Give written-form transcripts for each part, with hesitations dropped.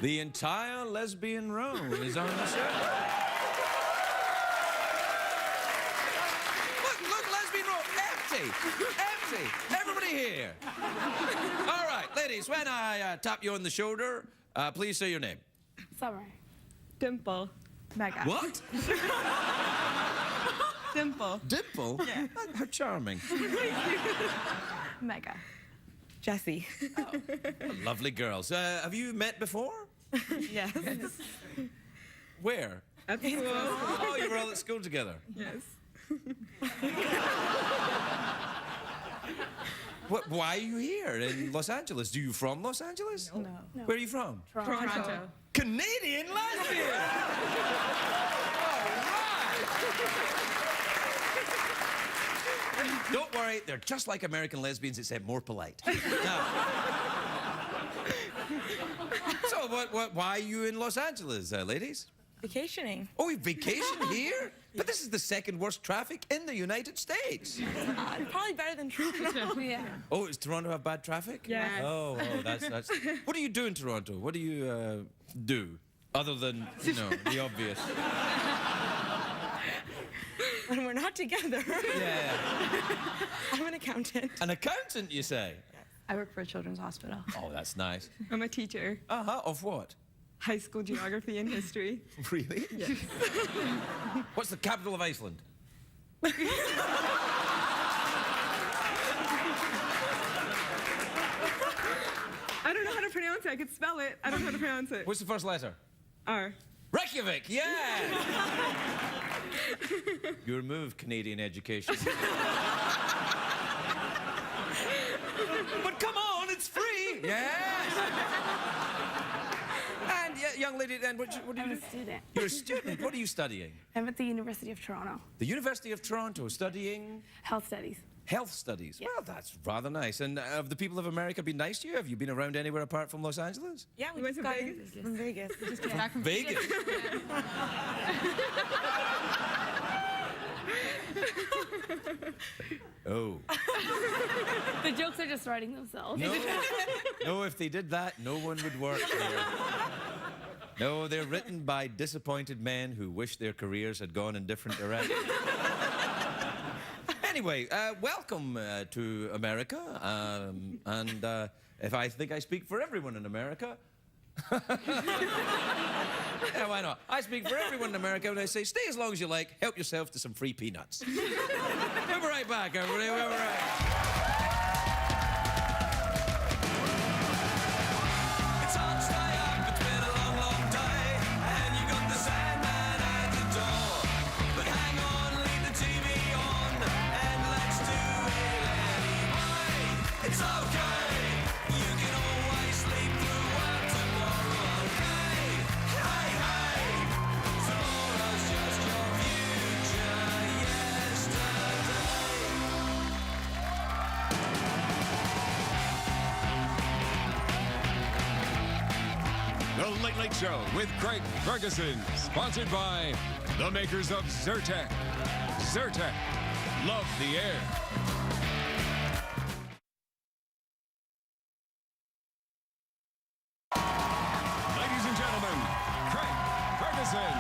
The entire lesbian row is on the show. Look, lesbian row, empty, empty. Everybody here. All right, ladies, when I tap you on the shoulder, please say your name. Summer. Dimple. Mega. What? Dimple. Dimple? Yeah. How charming. Mega. Jessie. Lovely girls. Have you met before? Yes. Where? At school. Oh, you were all at school together. Yes. Why are you here in Los Angeles? Are you from Los Angeles? No. Where are you from? Toronto. Canadian lesbian! All right! Don't worry, they're just like American lesbians, except more polite. Now, so, why are you in Los Angeles, ladies? Vacationing. Oh, you vacation here? But this is the second worst traffic in the United States. Probably better than Toronto. Yeah. Oh, does Toronto have bad traffic? Yes. Oh, that's... What do you do in Toronto? What do you do? Other than, you know, the obvious. When we're not together. Yeah. I'm an accountant. An accountant, you say? I work for a children's hospital. Oh, that's nice. I'm a teacher. Uh-huh, of what? High school geography and history. Really? Yes. What's the capital of Iceland? I don't know how to pronounce it. I could spell it. I don't know how to pronounce it. What's the first letter? R. Reykjavik, yeah! Your move, Canadian education. But come on, it's free! Yes! And, young lady, then what do you I'm do? a student. You're a student. What are you studying? I'm at the University of Toronto. The University of Toronto, studying Health studies. health studies. Yes. Well, that's rather nice. And have the people of America been nice to you? Have you been around anywhere apart from Los Angeles? Yeah, we went just to got Vegas. in from Vegas. We just got Back from Vegas. Oh. The jokes are just writing themselves. No, no, if they did that, no one would work here. No, they're written by disappointed men who wish their careers had gone in different directions. Anyway, welcome to America. And if I think I speak for everyone in America, yeah, why not? I speak for everyone in America when I say, stay as long as you like, help yourself to some free peanuts. We'll be right back, everybody. We'll be right. It's hard to stay up, it's been a long, long day, and you got the Sandman at the door. But hang on, leave the TV on, and let's do it anyway. It's okay, you can always sleep through work tomorrow, okay? Hey, hey, tomorrow's just your future yesterday. The Late Late Show with Craig Ferguson, sponsored by the makers of Zyrtec. Zyrtec, love the air. Ladies and gentlemen, Craig Ferguson.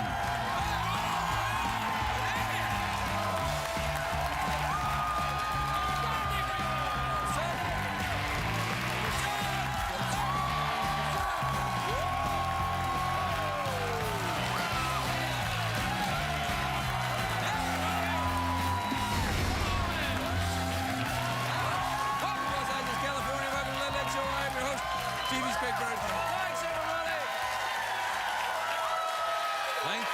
Welcome to Los Angeles, California. Welcome to the Late Late Show. I'm your host, TV's Craig Ferguson. Thanks, everybody. Thank you.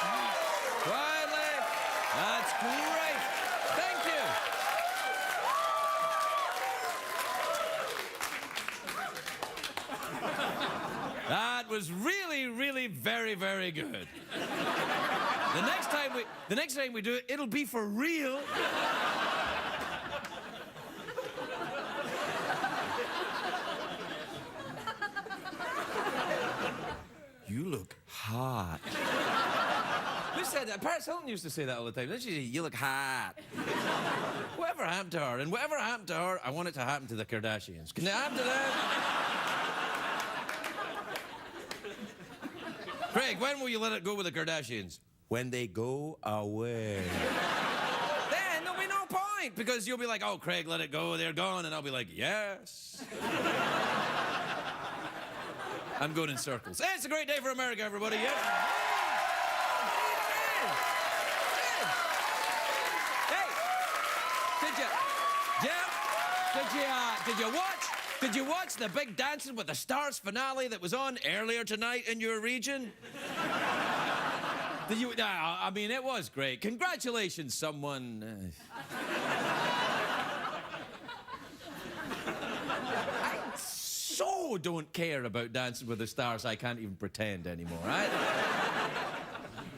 Quietly. That's great. Thank you. That was really, really very, very good. The next time we do it, it'll be for real. You look hot. said that. Paris Hilton used to say that all the time. Didn't she say, you look hot? Whatever happened to her? And whatever happened to her, I want it to happen to the Kardashians. Can it happen to them? Craig, when will you let it go with the Kardashians? When they go away. Then there'll be no point, because you'll be like, oh, Craig, let it go, they're gone. And I'll be like, yes. I'm going in circles. Hey, it's a great day for America, everybody. Yes. Did you watch the big Dancing with the Stars finale that was on earlier tonight in your region? Did you? I mean, it was great. Congratulations, someone. I so don't care about Dancing with the Stars, I can't even pretend anymore, right?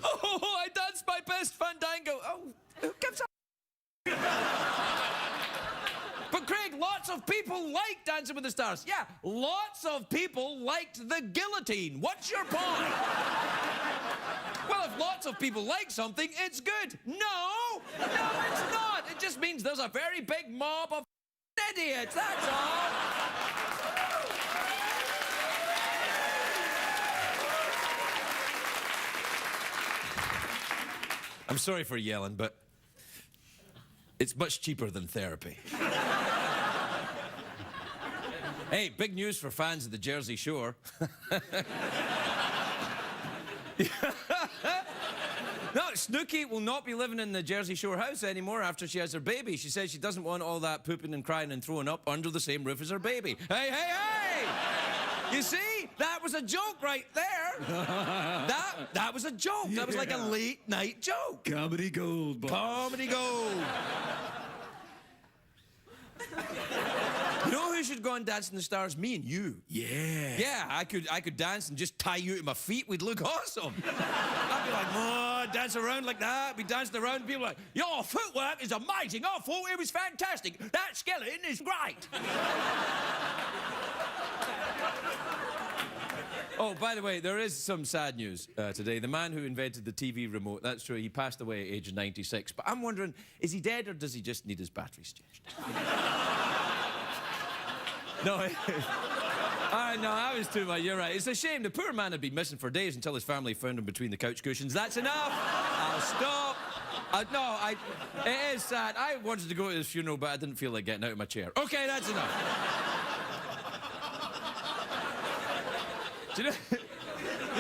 Oh, I danced my best fandango. Oh, who gives a... But Craig, lots of people like Dancing with the Stars. Yeah, lots of people liked the guillotine. What's your point? Well, if lots of people like something, it's good. No, it's not. It just means there's a very big mob of idiots, that's all. I'm sorry for yelling, but it's much cheaper than therapy. Hey, big news for fans of the Jersey Shore. No, Snooki will not be living in the Jersey Shore house anymore after she has her baby. She says she doesn't want all that pooping and crying and throwing up under the same roof as her baby. Hey! You see? That was a joke right there. That was a joke. That was like a late night joke. Comedy gold, boss. Comedy gold. You know who should go on Dancing with the Stars? Me and you. Yeah. Yeah, I could dance and just tie you to my feet. We'd look awesome. I'd be like, oh, dance around like that. Be dancing around. People are like, your footwork is amazing. I thought it was fantastic. That skeleton is great. Oh, by the way, there is some sad news today. The man who invented the TV remote, that's true, he passed away at age 96. But I'm wondering, is he dead or does he just need his batteries changed? No, no, that was too much. You're right. It's a shame. The poor man had been missing for days until his family found him between the couch cushions. That's enough. I'll stop. It is sad. I wanted to go to his funeral, but I didn't feel like getting out of my chair. Okay, that's enough. Do you know,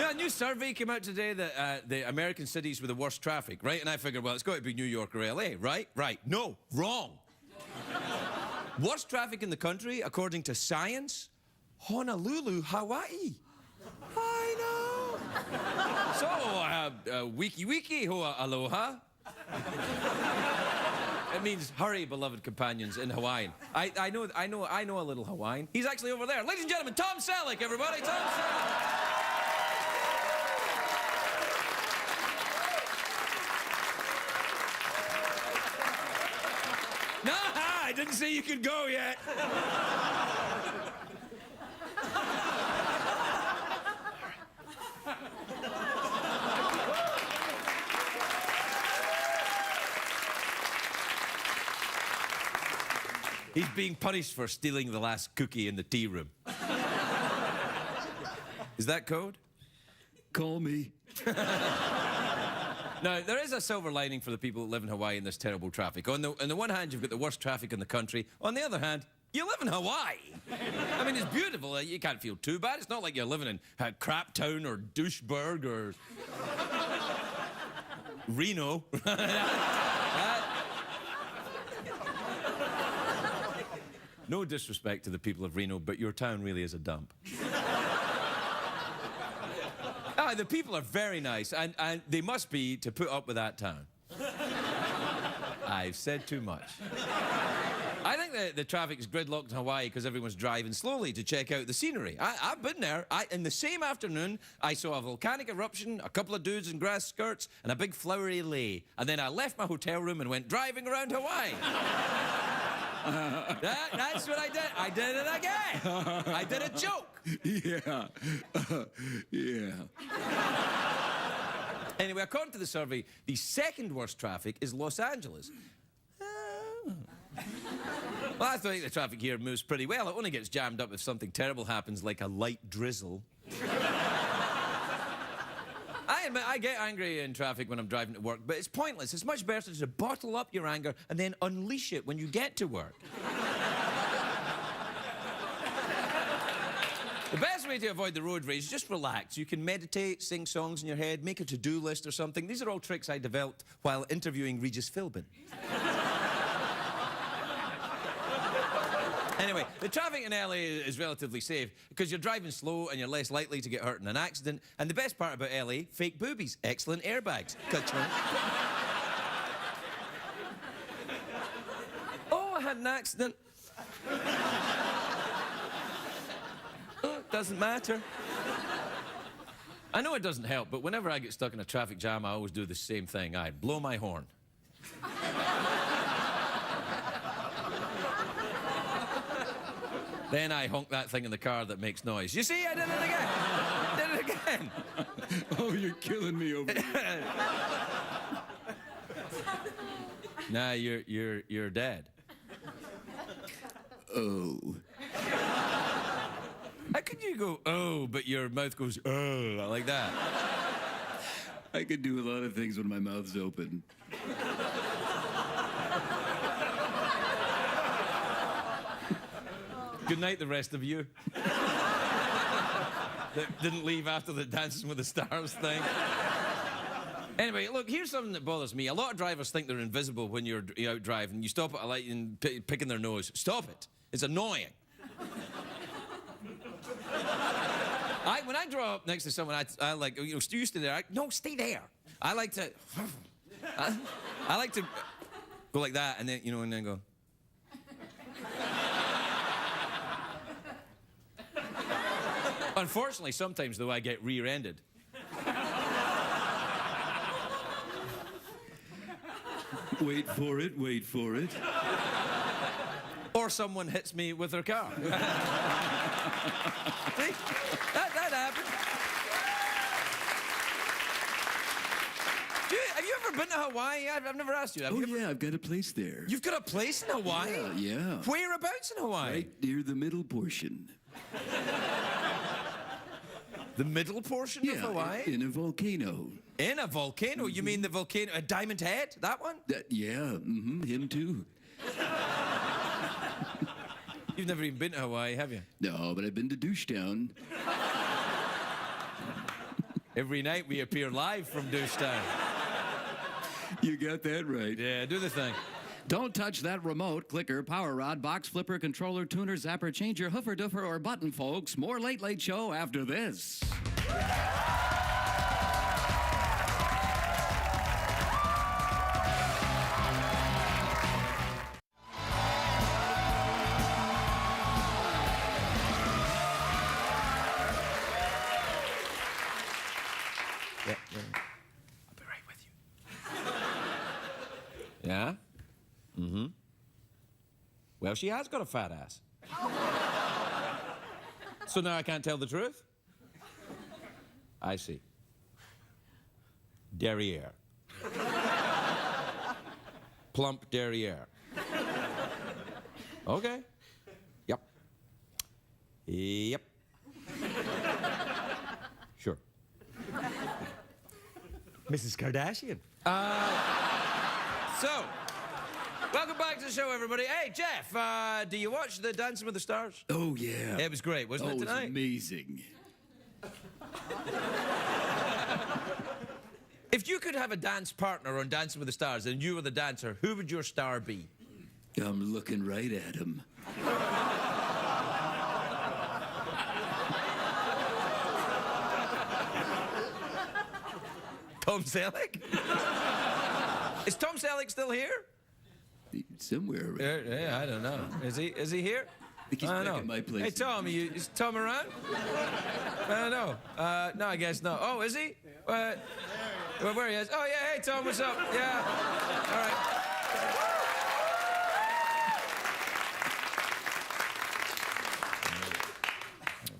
a new survey came out today that the American cities with the worst traffic, right? And I figured, well, it's got to be New York or LA, right? Right. No, wrong. Worst traffic in the country, according to science, Honolulu, Hawaii. I know. So, wiki hoa aloha. It means hurry, beloved companions, in Hawaiian. I know a little Hawaiian. He's actually over there. Ladies and gentlemen, Tom Selleck, everybody. Tom Selleck. No, I didn't say you could go yet. He's being punished for stealing the last cookie in the tea room. Is that code? Call me. Now, there is a silver lining for the people that live in Hawaii in this terrible traffic. On the one hand, you've got the worst traffic in the country. On the other hand, you live in Hawaii. I mean, it's beautiful. You can't feel too bad. It's not like you're living in Craptown or Doucheburg or Reno. No disrespect to the people of Reno, but your town really is a dump. The people are very nice, and they must be to put up with that town. I've said too much. I think the traffic is gridlocked in Hawaii because everyone's driving slowly to check out the scenery. I've been there. In the same afternoon, I saw a volcanic eruption, a couple of dudes in grass skirts, and a big flowery lake. And then I left my hotel room and went driving around Hawaii. That's what I did. I did it again. I did a joke. Yeah. Yeah. Anyway, according to the survey, the second worst traffic is Los Angeles. Well, I think the traffic here moves pretty well. It only gets jammed up if something terrible happens, like a light drizzle. I admit, I get angry in traffic when I'm driving to work, but it's pointless. It's much better to bottle up your anger and then unleash it when you get to work. The best way to avoid the road rage is just relax. You can meditate, sing songs in your head, make a to-do list or something. These are all tricks I developed while interviewing Regis Philbin. Anyway, the traffic in LA is relatively safe because you're driving slow and you're less likely to get hurt in an accident. And the best part about LA, fake boobies, excellent airbags. Oh, I had an accident. Oh, doesn't matter. I know it doesn't help, but whenever I get stuck in a traffic jam, I always do the same thing. I blow my horn. Then I honk that thing in the car that makes noise. You see, I did it again. Oh, you're killing me over here. Nah, you're dead. Oh. How could you go, oh, but your mouth goes, oh, like that? I could do a lot of things when my mouth's open. Good night, the rest of you. That didn't leave after the Dancing with the Stars thing. Anyway, look, here's something that bothers me. A lot of drivers think they're invisible when you're out driving. You stop at a light and picking their nose. Stop it. It's annoying. When I draw up next to someone, I like, you know, you stay there. No, stay there. I like to... I like to go like that and then, you know, and then go... Unfortunately, sometimes, though, I get rear-ended. Wait for it, wait for it. Or someone hits me with their car. See? That happens. Have you ever been to Hawaii? I've never asked you. Oh, yeah, I've got a place there. You've got a place in Hawaii? Yeah. Whereabouts in Hawaii? Right near the middle portion. The middle portion of Hawaii? In a volcano. In a volcano? You mean the volcano at Diamond Head? That one? Him too. You've never even been to Hawaii, have you? No, but I've been to Douchetown. Every night we appear live from Douchetown. You got that right. Yeah, do the thing. Don't touch that remote, clicker, power rod, box flipper, controller, tuner, zapper, changer, hoofer, doofer, or button, folks. More Late Late Show after this. Yeah. I'll be right with you. Yeah? Mm-hmm. Well, she has got a fat ass. So now I can't tell the truth? I see. Derriere. Plump derriere. Okay. Yep. Yep. Sure. Mrs. Kardashian. So, welcome back to the show, everybody. Hey, Jeff, do you watch the Dancing with the Stars? Oh, yeah. It was great, wasn't it, tonight? It was amazing. If you could have a dance partner on Dancing with the Stars and you were the dancer, who would your star be? I'm looking right at him. Tom Selleck? Is Tom Selleck still here? Somewhere around. Yeah, I don't know. Is he here? I think he's back at my place. Hey, Tom, is Tom around? I don't know. No, I guess no. Oh, is he? Well, where he is? Oh, yeah. Hey, Tom, what's up? Yeah. All right.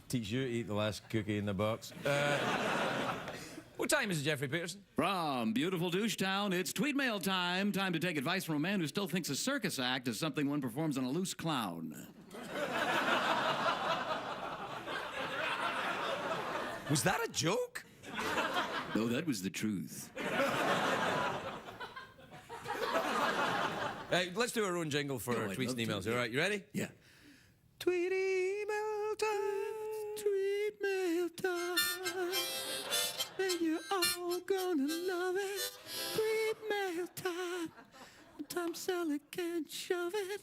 Teach you to eat the last cookie in the box. Well, What time is it, Jeffrey Peterson? From beautiful douche town, it's tweet mail time. Time to take advice from a man who still thinks a circus act is something one performs on a loose clown. Was that a joke? No, that was the truth. Let's do our own jingle for Oh, I'd tweets love and emails. to, yeah. All right, you ready? Yeah. Tweet email time. Tweet mail time. And you're all gonna love it. Tweet mail time. Tom Selleck can't shove it.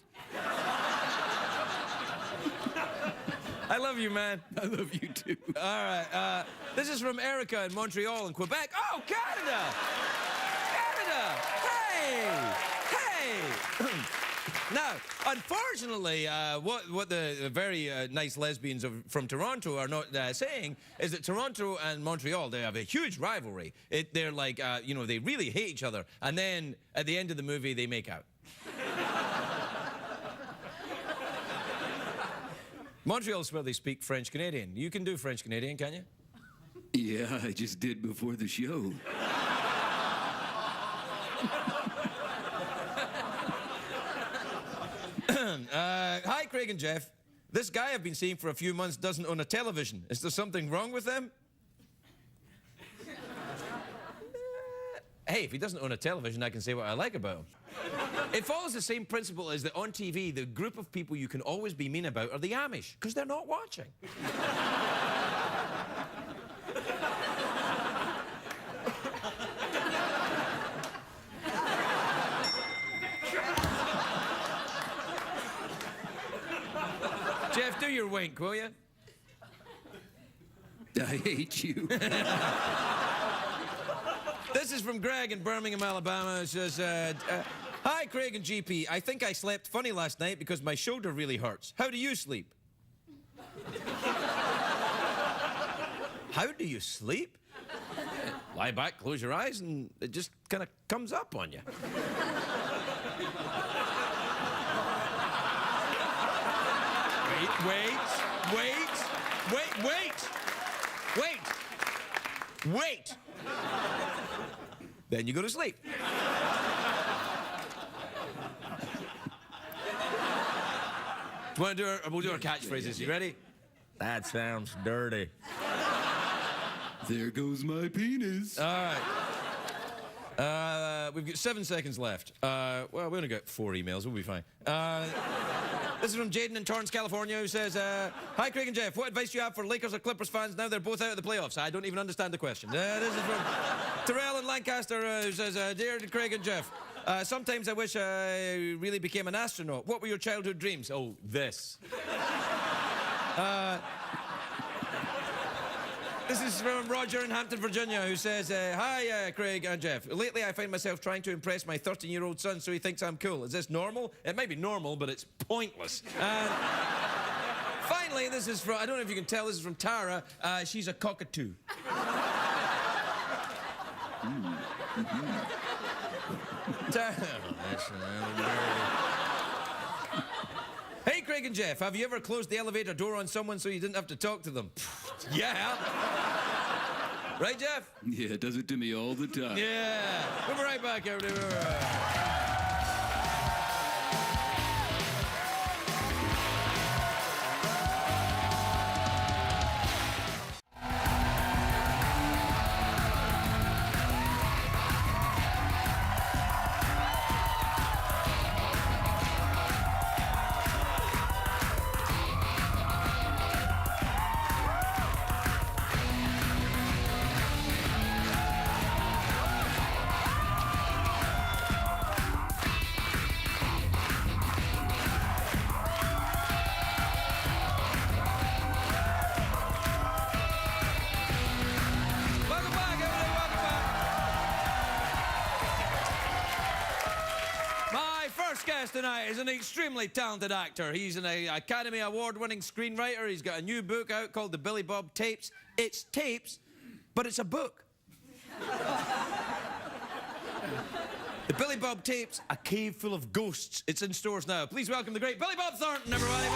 I love you, man. I love you too. All right. This is from Erica in Montreal and Quebec. Oh, Canada! Canada! Hey! Hey! Now, unfortunately, what the very nice lesbians from Toronto are not saying is that Toronto and Montreal, they have a huge rivalry. They're like, you know, they really hate each other. And then at the end of the movie, they make out. Montreal's where they speak French Canadian. You can do French Canadian, can you? Yeah, I just did before the show. Hi, Craig and Jeff. This guy I've been seeing for a few months doesn't own a television. Is there something wrong with him? Hey, if he doesn't own a television, I can say what I like about him. It follows the same principle as that on TV, the group of people you can always be mean about are the Amish, because they're not watching. Jeff, do your wink, will you? I hate you. This is from Greg in Birmingham, Alabama. It says, hi, Craig and GP. I think I slept funny last night because my shoulder really hurts. How do you sleep? How do you sleep? Lie back, close your eyes, and it just kind of comes up on you. Wait. Then you go to sleep. We'll do our catchphrases. You ready? That sounds dirty. There goes my penis. All right. We've got 7 seconds left. Well, we only got 4 emails. We'll be fine. This is from Jaden in Torrance, California, who says, hi, Craig and Jeff. What advice do you have for Lakers or Clippers fans now they're both out of the playoffs? I don't even understand the question. This is from Terrell in Lancaster, who says, dear Craig and Jeff, sometimes I wish I really became an astronaut. What were your childhood dreams? Oh, this. This is from Roger in Hampton, Virginia, who says, hi, Craig and Jeff. Lately, I find myself trying to impress my 13-year-old son so he thinks I'm cool. Is this normal? It may be normal, but it's pointless. Finally, this is from, I don't know if you can tell, this is from Tara. She's a cockatoo. Hey, Craig and Jeff, have you ever closed the elevator door on someone so you didn't have to talk to them? Yeah. Right, Jeff? Yeah, it does it to me all the time. Yeah. We'll be right back, everybody. Tonight is an extremely talented actor. He's an Academy Award-winning screenwriter. He's got a new book out called The Billy Bob Tapes. It's tapes, but it's a book. The Billy Bob Tapes, A Cave Full of Ghosts. It's in stores now. Please welcome the great Billy Bob Thornton, everybody.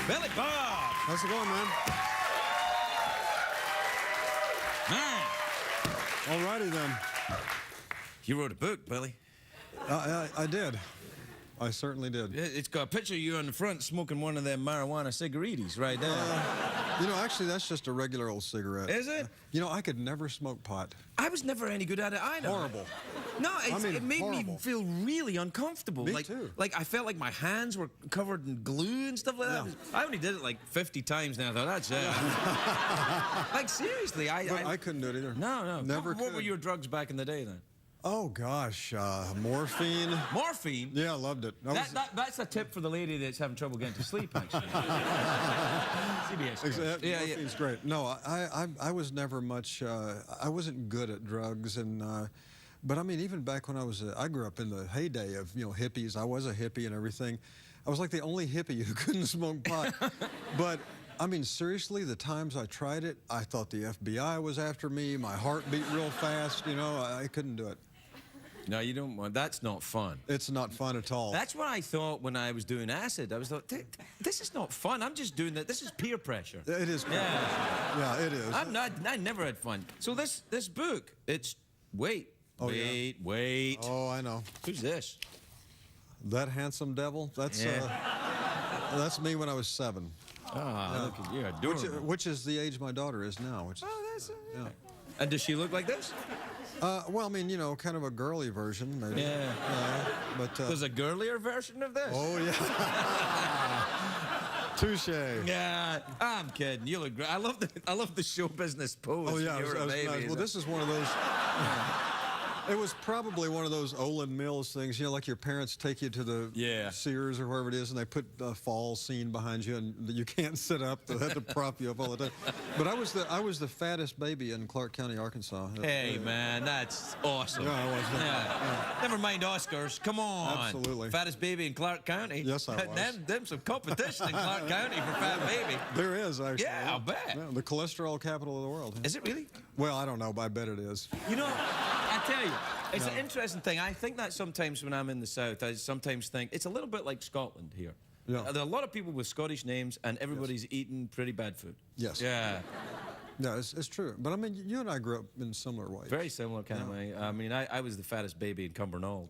Billy Bob. How's it going, man? Man, Alrighty then. you wrote a book, Billy. I did. I certainly did. It's got a picture of you on the front smoking one of them marijuana cigarettes right there. You know, actually, that's just a regular old cigarette. Is it? You know, I could never smoke pot. I was never any good at it either. Horrible. No, it made horrible. me feel really uncomfortable. Me too. Like I felt like my hands were covered in glue and stuff like that. Yeah. I only did it like 50 times now. I thought, that's it. Like, seriously, But I couldn't do it either. No. Never What could. were your drugs back in the day then? Oh, gosh. Morphine. Morphine? Yeah, I loved it. That's a tip for the lady that's having trouble getting to sleep, actually. CBS. Exactly. Yeah, Morphine's great. No, I was never much, I wasn't good at drugs. But I mean, even back when I grew up in the heyday of, hippies. I was a hippie and everything. I was like the only hippie who couldn't smoke pot. But I mean, seriously, the times I tried it, I thought the FBI was after me. My heart beat real fast. I couldn't do it. No, you don't want. That's not fun. It's not fun at all. That's what I thought when I was doing acid. I was like, this is not fun. I'm just doing that. This is peer pressure. It is. Yeah. Yeah, it is. I never had fun. So this book, it's wait. Oh, I know. Who's this? That handsome devil? That's that's me when I was 7. Look at you, adorable. Which is the age my daughter is now. That's yeah. And does she look like this? Well, I mean, kind of a girly version, maybe. Yeah. But There's a girlier version of this. oh yeah. Touche. Yeah, I'm kidding. You look great. I love the show business pose. Oh yeah. You're a baby. Nice. Well, this is one of those. It was probably one of those Olin Mills things, like your parents take you to the Sears or wherever it is, and they put a fall scene behind you, and you can't sit up. They had to prop you up all the time. But I was the fattest baby in Clark County, Arkansas. Hey, man, that's awesome. Yeah, I was. Yeah. Never mind Oscars. Come on. Absolutely. Fattest baby in Clark County. Yes, I was. Them some competition in Clark County for fat baby. There is, actually. Yeah, I'll bet. Yeah, the cholesterol capital of the world. Is it really? Well, I don't know, but I bet it is. I tell you, it's an interesting thing. I think that sometimes when I'm in the South, I sometimes think it's a little bit like Scotland here. Yeah. There are a lot of people with Scottish names, and everybody's eating pretty bad food. Yes. Yeah. Yeah, it's true. But I mean, you and I grew up in similar ways. Very similar kind of way. I mean, I was the fattest baby in Cumbernauld.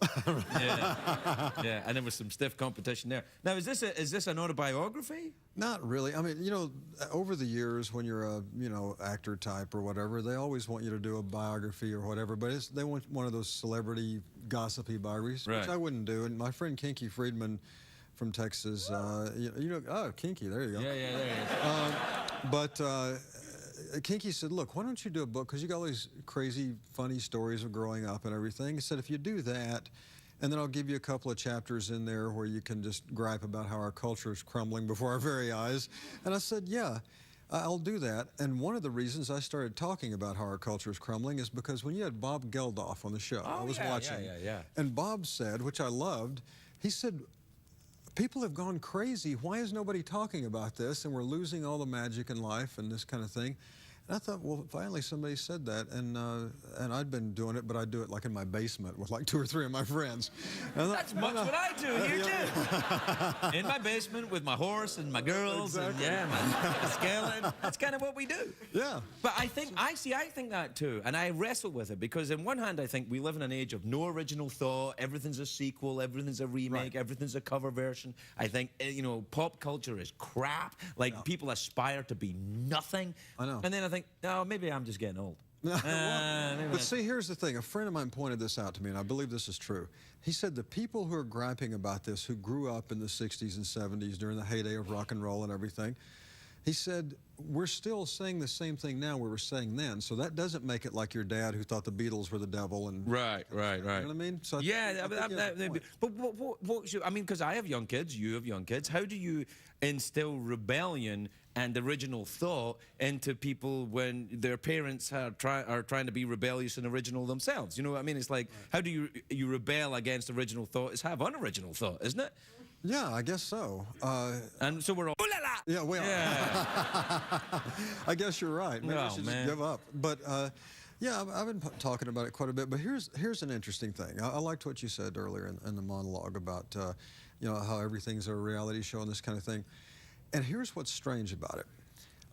Yeah, and there was some stiff competition there. Now, is this an autobiography? Not really. I mean, over the years, when you're a, actor type or whatever, they always want you to do a biography or whatever, but they want one of those celebrity gossipy biographies, which I wouldn't do. And my friend Kinky Friedman from Texas, Kinky, there you go. Yeah, there it is. But Kinky said, look, why don't you do a book? Because you got all these crazy, funny stories of growing up and everything. He said, if you do that, and then I'll give you a couple of chapters in there where you can just gripe about how our culture is crumbling before our very eyes. And I said, yeah, I'll do that. And one of the reasons I started talking about how our culture is crumbling is because when you had Bob Geldof on the show, I was watching. Yeah. And Bob said, which I loved, he said, people have gone crazy. Why is nobody talking about this? And we're losing all the magic in life and this kind of thing. And I thought, well, finally somebody said that, and I'd been doing it, but I do it like in my basement with like 2 or 3 of my friends. And That's much what I do here too. In my basement with my horse and my girls, exactly. and my skeleton. That's kind of what we do. Yeah. But I think that too, and I wrestle with it because on one hand I think we live in an age of no original thought. Everything's a sequel, everything's a remake, everything's a cover version. I think pop culture is crap. Like people aspire to be nothing. I know. And then I think, no, maybe I'm just getting old. But see, here's the thing. A friend of mine pointed this out to me, and I believe this is true. He said the people who are griping about this, who grew up in the 60s and 70s during the heyday of rock and roll and everything, he said, we're still saying the same thing now we were saying then, so that doesn't make it like your dad who thought the Beatles were the devil. And Right. You know what I mean? So I mean, because I have young kids, you have young kids. How do you instill rebellion and original thought into people when their parents are trying to be rebellious and original themselves? You know what I mean? It's like, how do you rebel against original thought? Is have unoriginal thought, isn't it? Yeah, I guess so. And so we're all, ooh la la! Yeah, well, I guess you're right. Maybe I should just give up. But yeah, I've been talking about it quite a bit. But here's an interesting thing. I liked what you said earlier in the monologue about how everything's a reality show and this kind of thing. And here's what's strange about it.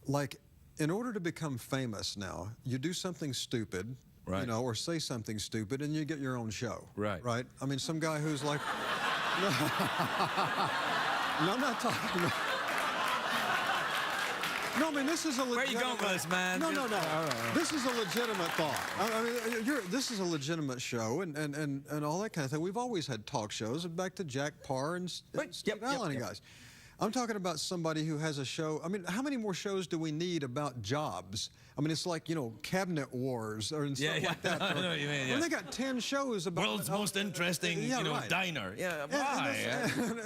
Like, in order to become famous now, you do something stupid, Right. you know, or say something stupid, and you get your own show. Right. Right? I mean, some guy who's like... No, I'm not talking about... No, I mean, this is a legitimate... Where you going with this, man? No. This is a legitimate thought. I mean, this is a legitimate show and all that kind of thing. We've always had talk shows, back to Jack Parr and Steve Allen and guys. I'm talking about somebody who has a show. I mean, how many more shows do we need about jobs? I mean, it's like, you know, Cabinet Wars or stuff like that. I know what you mean, yeah. When they got 10 shows about... World's most interesting, right. diner. Yeah, And why?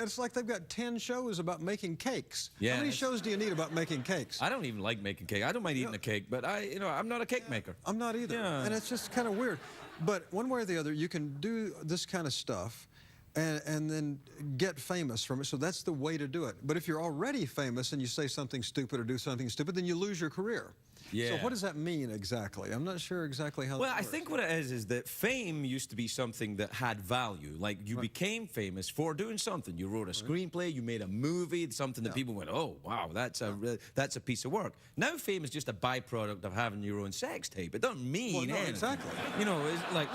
it's like they've got 10 shows about making cakes. Yeah, How many shows do you need about making cakes? I don't even like making cake. I don't mind eating a cake, but I'm not a cake maker. I'm not either. Yeah. And it's just kind of weird. But one way or the other, you can do this kind of stuff and then get famous from it. So that's the way to do it. But if you're already famous and you say something stupid or do something stupid, then you lose your career. Yeah. So what does that mean exactly? I'm not sure exactly how Well, that I works. think what it is that fame used to be something that had value. Like, you became famous for doing something. You wrote a screenplay, you made a movie, something that people went, oh, wow, that's a piece of work. Now fame is just a byproduct of having your own sex tape. It doesn't mean anything. exactly. You know, it's like,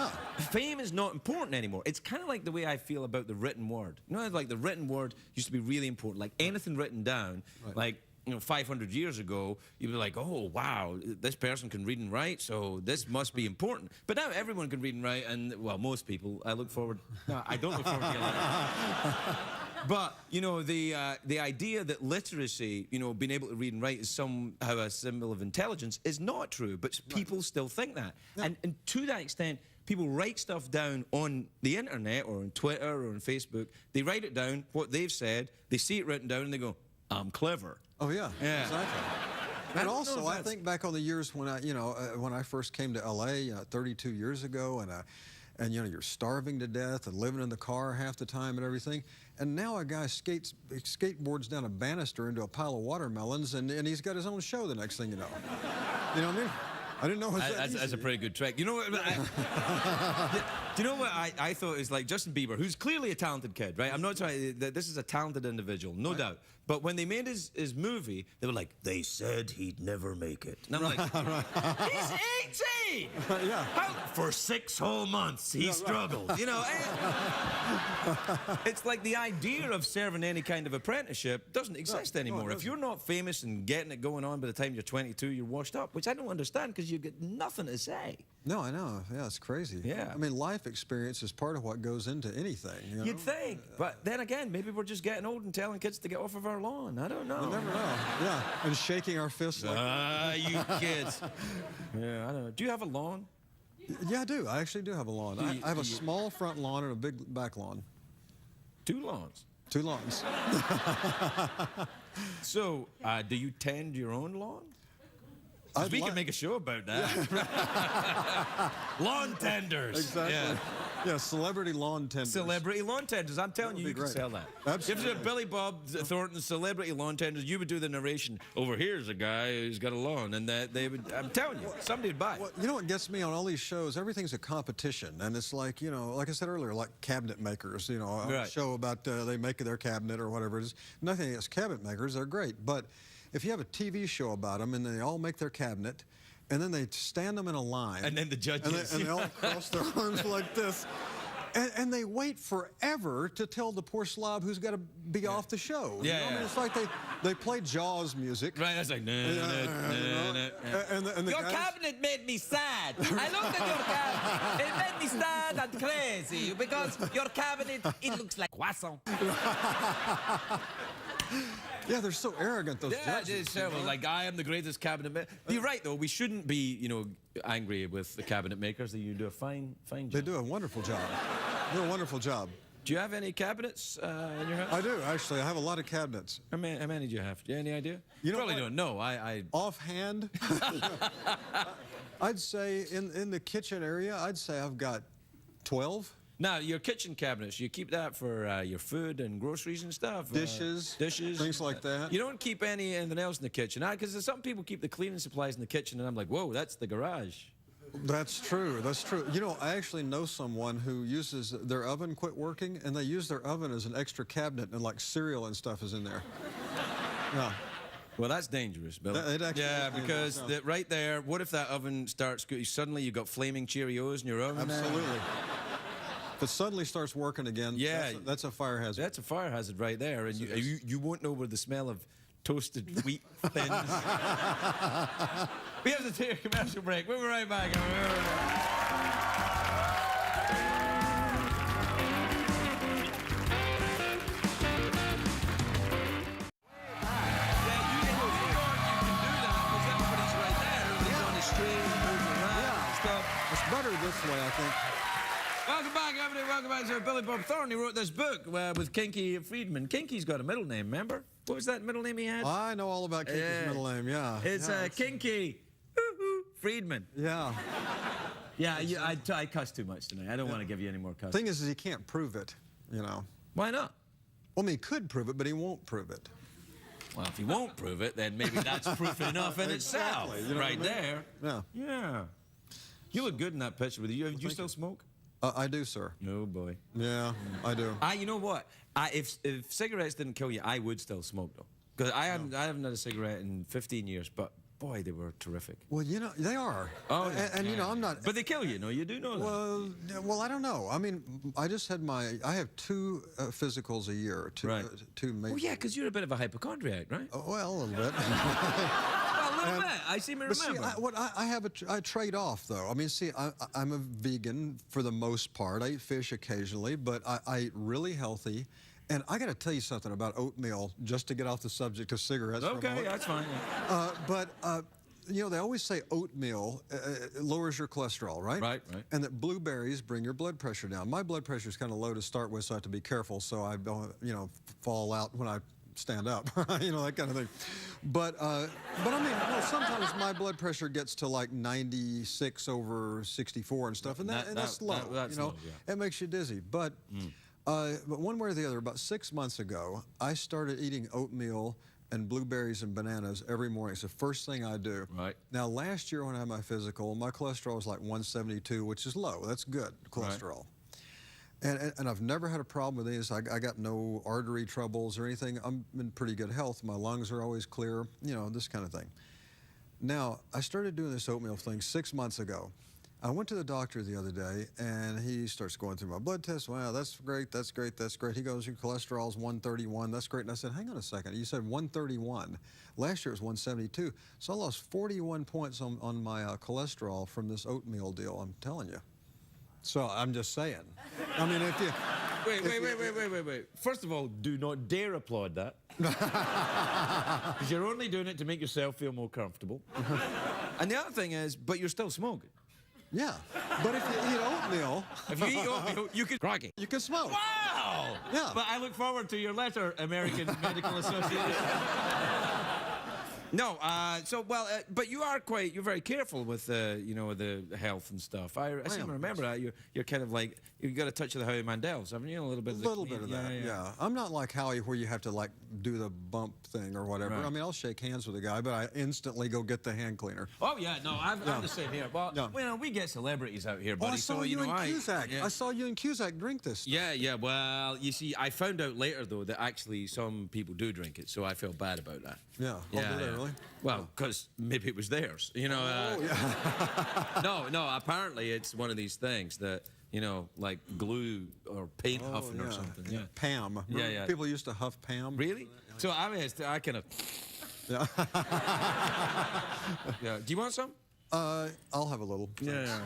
fame is not important anymore. It's kind of like the way I feel about the written word. You know, like the written word used to be really important. Like anything written down, like, 500 years ago, you'd be like, oh, wow, this person can read and write, so this must be important. But now everyone can read and write, and, well, most people. I look forward... No, I don't look forward to that. But, the idea that literacy, being able to read and write is somehow a symbol of intelligence is not true, but people still think that. Yeah. And to that extent, people write stuff down on the internet or on Twitter or on Facebook. They write it down, what they've said, they see it written down, and they go, I'm clever. Oh, yeah, exactly. And also, I that's- think back on the years when when I first came to L.A. 32 years ago, and you're starving to death and living in the car half the time and everything, and now a guy skateboards down a banister into a pile of watermelons, and he's got his own show the next thing you know. You know what I mean? I didn't know it was that That's a easy. pretty good trick. You know what? Do you know what I thought is like Justin Bieber, who's clearly a talented kid, right? I'm not trying. This is a talented individual, no doubt. But when they made his movie, they were like, they said he'd never make it. And I'm like, he's 18. Yeah. For 6 whole months, he struggled. It's like the idea of serving any kind of apprenticeship doesn't exist anymore. If you're not famous and getting it going on by the time you're 22, you're washed up, which I don't understand because you get nothing to say. No, I know. Yeah, it's crazy. Yeah. I mean, life experience is part of what goes into anything. You know? You'd think, but then again, maybe we're just getting old and telling kids to get off of our lawn. I don't know. You never know. Yeah, and shaking our fists like... You kids. Yeah, I don't know. Do you have a lawn? Yeah, I do. I actually do have a lawn. I have a small front lawn and a big back lawn. 2 lawns. 2 lawns. So, do you tend your own lawn? 'Cause we can make a show about that. Lawn tenders. Exactly. Yeah, celebrity lawn tenders. Celebrity lawn tenders. I'm telling you, you could great. sell that. Absolutely. If it's Billy Bob Thornton, celebrity lawn tenders, you would do the narration. Over here's a guy who's got a lawn, and they would. I'm telling you, somebody would buy it. Well, you know what gets me on all these shows? Everything's a competition, and it's like, like I said earlier, like cabinet makers. A show about they make their cabinet or whatever it is. Nothing against cabinet makers; they're great. But if you have a TV show about them, and they all make their cabinet, and then they stand them in a line, And then the judges. and they all cross their arms like this. And they wait forever to tell the poor slob who's got to be off the show. Yeah, I mean, yeah. it's like they play Jaws music. Right, that's like, And the Your guys- cabinet made me sad. I looked at your cabinet. It made me sad and crazy because your cabinet, it looks like croissant. Yeah, they're so arrogant, those Yeah, judges. it's terrible. Like, I am the greatest cabinet maker. You're right, though. We shouldn't be, angry with the cabinet makers. You do a fine job. They do a wonderful job. They do a wonderful job. Do you have any cabinets in your house? I do, actually. I have a lot of cabinets. How many do you have? Do you have any idea? You know probably what? don't know. I Offhand, I'd say in the kitchen area, I'd say I've got 12. Now, your kitchen cabinets, you keep that for your food and groceries and stuff? Dishes, things like that. You don't keep anything else in the kitchen? Because some people keep the cleaning supplies in the kitchen, and I'm like, whoa, that's the garage. That's true. That's true. I actually know someone who uses their oven quit working, and they use their oven as an extra cabinet, and like cereal and stuff is in there. Yeah. Well, that's dangerous, Bill. It actually yeah, is because dangerous, right there, what if that oven starts, suddenly you've got flaming Cheerios in your oven? Absolutely. If it suddenly starts working again, Yeah. that's a fire hazard. That's a fire hazard right there, and you won't know where the smell of toasted wheat thins. We have to take a commercial break. We'll be right back. It's better this way, I think. Welcome back, everybody. Welcome back to Billy Bob Thornton. He wrote this book with Kinky Friedman. Kinky's got a middle name, remember? What was that middle name he had? I know all about Kinky's middle name, yeah. It's Kinky Friedman. Yeah. Yeah, I cussed too much tonight. I don't want to give you any more cuss. Thing is he can't prove it, you know. Why not? Well, I mean, he could prove it, but he won't prove it. Well, if he won't prove it, then maybe that's proof enough in itself. Exactly, you know right what I mean? there. Yeah. Yeah. You look good in that picture with you. Do you still smoke? I do, sir. Oh, boy. Yeah, I do. You know what? If cigarettes didn't kill you, I would still smoke, though. Because I haven't had a cigarette in 15 years, but boy, they were terrific. Well, you know, they are. Oh, yeah. And you know, I'm not... But they kill you, no? You do know that. Well, I don't know. I mean, I just had I have 2 physicals a year. Right. 2 major... Oh, yeah, because you're a bit of a hypochondriac, right? Well, a little bit. Well, a little bit. I seem to remember. But see, I trade off, though. I mean, see, I'm a vegan for the most part. I eat fish occasionally, but I eat really healthy. And I got to tell you something about oatmeal, just to get off the subject of cigarettes for a Okay, moment. that's fine. You know, they always say oatmeal lowers your cholesterol, right? Right. And that blueberries bring your blood pressure down. My blood pressure is kind of low to start with, so I have to be careful so I don't, you know, fall out when I stand up, you know, that kind of thing. But I mean, well, sometimes my blood pressure gets to like 96 over 64 and stuff, and that's low. That's you know, low, yeah. It makes you dizzy. But one way or the other, about 6 months ago, I started eating oatmeal and blueberries and bananas every morning. It's the first thing I do. Right. Now, last year when I had my physical, my cholesterol was like 172, which is low. That's good cholesterol. Right. And I've never had a problem with these. I got no artery troubles or anything. I'm in pretty good health. My lungs are always clear, you know, this kind of thing. Now, I started doing this oatmeal thing 6 months ago. I went to the doctor the other day, and he starts going through my blood test. Wow, that's great, that's great, that's great. He goes, your cholesterol's 131, that's great. And I said, hang on a second, you said 131. Last year it was 172. So I lost 41 points on my cholesterol from this oatmeal deal, I'm telling you. So I'm just saying. I mean, if you... Wait. First of all, do not dare applaud that. Because you're only doing it to make yourself feel more comfortable. And the other thing is, but you're still smoking. Yeah, but if you eat oatmeal... If you eat oatmeal, you can... Crikey. You can smoke. Wow! Yeah. But I look forward to your letter, American Medical Association. No, but you're very careful with, you know, the health and stuff. I seem to remember that. You're kind of like, you've got a touch of the Howie Mandels, haven't you? A little bit of that, yeah. I'm not like Howie where you have to, like, do the bump thing or whatever. Right. I mean, I'll shake hands with a guy, but I instantly go get the hand cleaner. Oh, yeah, no, I'm the same here. Well, you know, we get celebrities out here, buddy. I saw you in Cusack. I saw you in Cusack drink this stuff. Yeah, well, you see, I found out later, though, that actually some people do drink it, so I feel bad about that. Yeah. Oh, do they really? Well, because maybe it was theirs, you know. No, apparently it's one of these things that, you know, like glue or paint huffing or something. Yeah. Pam. Remember Yeah. People used to huff Pam. Really? So I kind of... Yeah. Yeah. Do you want some? I'll have a little. Yeah.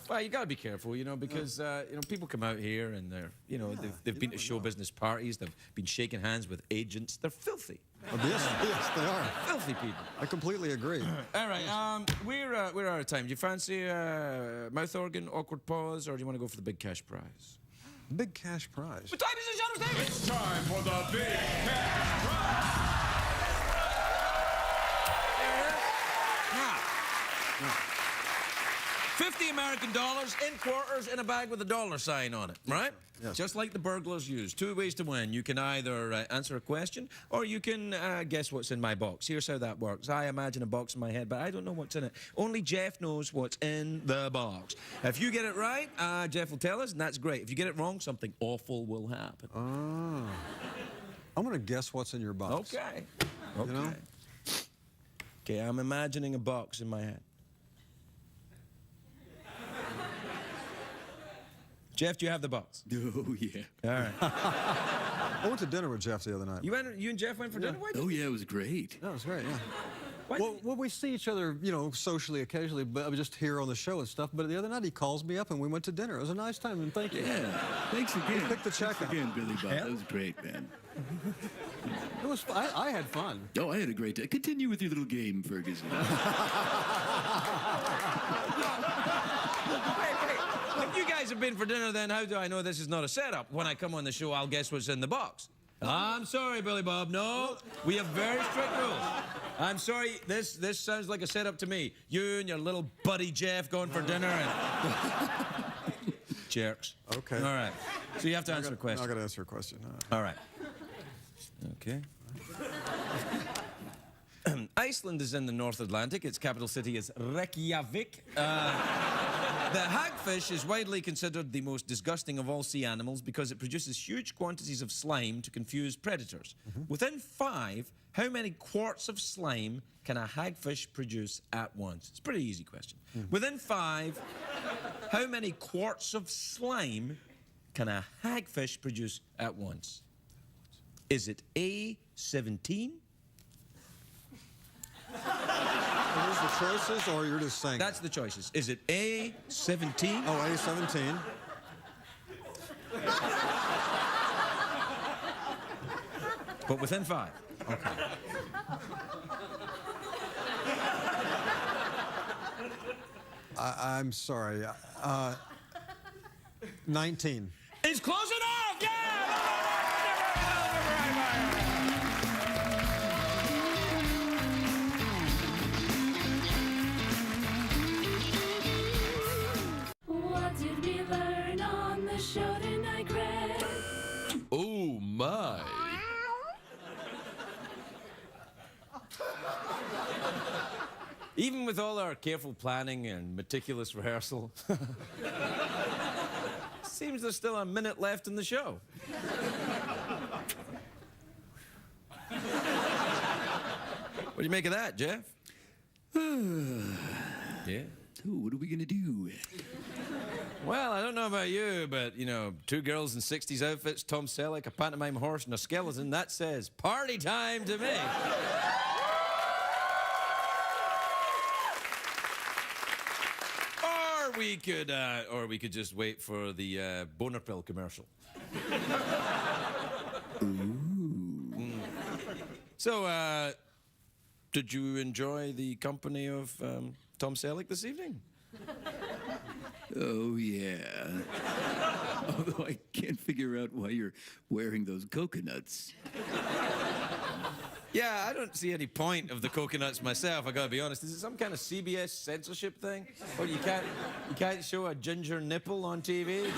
Well, you got to be careful, you know, because you know, people come out here and they're, you know, they've been to show business parties, they've been shaking hands with agents. They're filthy. Yes, they are. Filthy people. I completely agree. All right, we're out of time. Do you fancy mouth organ, awkward pause, or do you want to go for the big cash prize? Big cash prize. What time is it, Shadows David? It's time for the big cash prize. Now, $50 American in quarters in a bag with a dollar sign on it, right? Yes. Just like the burglars use. 2 ways to win. You can either answer a question or you can guess what's in my box. Here's how that works. I imagine a box in my head, but I don't know what's in it. Only Jeff knows what's in the box. If you get it right, Jeff will tell us, and that's great. If you get it wrong, something awful will happen. I'm going to guess what's in your box. Okay. You know? Okay, I'm imagining a box in my head. Jeff, do you have the box? Oh, yeah. All right. I went to dinner with Jeff the other night. You and Jeff went for dinner? Why did Oh, yeah, it was great. That was great, yeah. Why Well, we see each other, you know, socially occasionally, but just here on the show and stuff. But the other night he calls me up and we went to dinner. It was a nice time, and thank you. Yeah. Thanks again. picked the check Thanks up. again, Billy Bob. That was great, man. It was. I had fun. Oh, I had a great day. Continue with your little game, Ferguson. If you guys have been for dinner, then how do I know this is not a setup? When I come on the show, I'll guess what's in the box. I'm sorry, Billy Bob. No, we have very strict rules. I'm sorry. This sounds like a setup to me. You and your little buddy Jeff going for dinner and jerks. Okay. All right. So you have to answer a question. I got to answer a question. All right. Okay. Iceland is in the North Atlantic. Its capital city is Reykjavik. The hagfish is widely considered the most disgusting of all sea animals because it produces huge quantities of slime to confuse predators. Within 5, how many quarts of slime can a hagfish produce at once? It's a pretty easy question. Within 5, how many quarts of slime can a hagfish produce at once? Is it A, 17? Are those the choices, or you're just saying? That's the choices. Is it A, 17? Oh, A17. But within 5. Okay. I'm sorry. 19. It's close enough! Yeah! What did we learn on the show tonight, Greg? Oh, my. Even with all our careful planning and meticulous rehearsal, seems there's still a minute left in the show. What do you make of that, Jeff? Yeah? So, what are we going to do? Well, I don't know about you, but, you know, 2 girls in 60s outfits, Tom Selleck, a pantomime horse, and a skeleton, that says party time to me. Or we could just wait for the boner pill commercial. So, did you enjoy the company of Tom Selleck this evening? Oh, yeah. Although I can't figure out why you're wearing those coconuts. Yeah, I don't see any point of the coconuts myself, I gotta be honest. Is it some kind of CBS censorship thing? Or you can't show a ginger nipple on TV?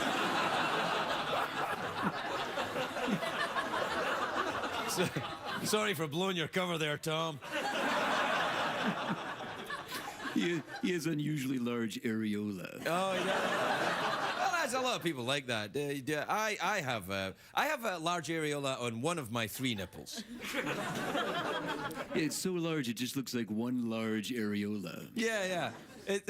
Sorry for blowing your cover there, Tom. He has unusually large areola. Oh, yeah. Well, there's a lot of people like that. I have a large areola on one of my 3 nipples. Yeah, it's so large it just looks like one large areola. Yeah. Yeah,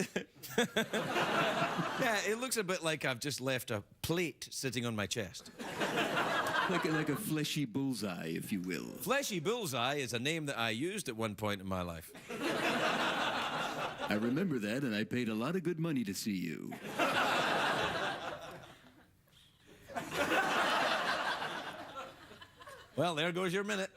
it looks a bit like I've just left a plate sitting on my chest. Like a fleshy bullseye, if you will. Fleshy bullseye is a name that I used at one point in my life. I remember that, and I paid a lot of good money to see you. Well, there goes your minute.